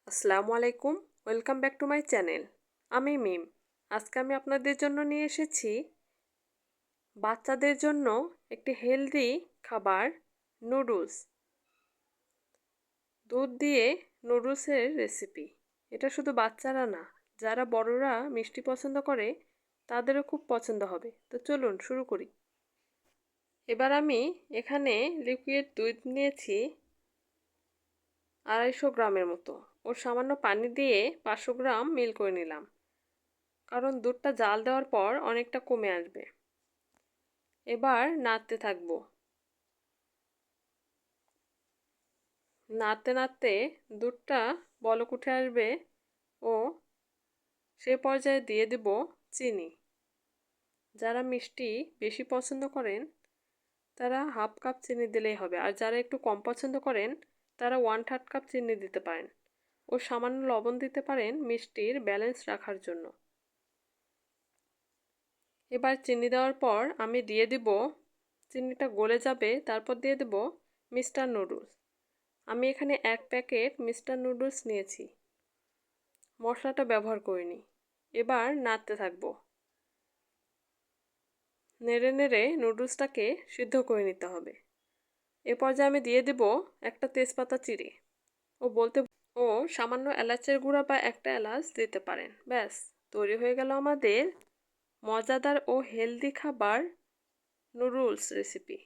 আসসালামু আলাইকুম। Welcome back to my channel. আমি মিম। আজকে আমি আপনাদের জন্য নিয়ে এসেছি বাচ্চাদের জন্য একটি হেলদি খাবার নুডলস। দুধ দিয়ে নুডলসের রেসিপি। এটা শুধু বাচ্চারা না, যারা বড়রা মিষ্টি পছন্দ করে তাদেরও খুব পছন্দ হবে। তো চলুন শুরু করি। এবার আমি এখানে লিকুইড দুধ নিয়েছি 250 গ্রামের মতো। ওর সামান্য পানি দিয়ে 500 গ্রাম মিল করে নিলাম, কারণ দুধটা জাল দেওয়ার পর অনেকটা কমে আসবে। এবার নাড়তে থাকবো। নাড়তে নাড়তে দুধটা বলক উঠে আসবে ও সে পর্যায়ে দিয়ে দেব চিনি। যারা মিষ্টি বেশি পছন্দ করেন তারা হাফ কাপ চিনি দিলেই হবে, আর যারা একটু কম পছন্দ করেন তারা 1/3 কাপ চিনি দিতে পারেন ও সামান্য লবণ দিতে পারেন মিষ্টির ব্যালেন্স রাখার জন্য। এবার চিনি দেওয়ার পর আমি দিয়ে দিব, চিনিটা গলে যাবে, তারপর দিয়ে দেব মিস্টার নুডলস। আমি এখানে 1 প্যাকেট মিস্টার নুডলস নিয়েছি, মশলাটা ব্যবহার করিনি। এবার নাড়তে থাকবো। নেড়ে নেড়ে নুডলসটাকে সিদ্ধ করে নিতে হবে। এ পর্যায়ে আমি দিয়ে দেব একটা তেজপাতা চিড়ে ও সামান্য এলাচের গুঁড়া বা একটা এলাচ দিতে পারেন। ব্যাস, তৈরি হয়ে গেল আমাদের মজাদার ও হেলদি খাবার নুডলস রেসিপি।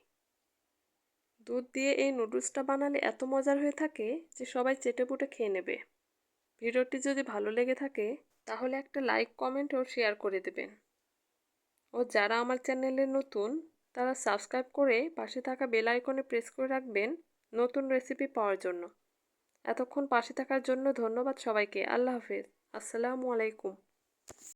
দুধ দিয়ে এই নুডলসটা বানালে এত মজার হয়ে থাকে যে সবাই চেটেপুটে খেয়ে নেবে। ভিডিওটি যদি ভালো লেগে থাকে তাহলে একটা লাইক, কমেন্ট ও শেয়ার করে দেবেন। ও যারা আমার চ্যানেলে নতুন তারা সাবস্ক্রাইব করে পাশে থাকা বেল আইকনে প্রেস করে রাখবেন নতুন রেসিপি পাওয়ার জন্য। এতক্ষণ পাশে থাকার জন্য ধন্যবাদ সবাইকে। আল্লাহ হাফেজ। আসসালামু আলাইকুম।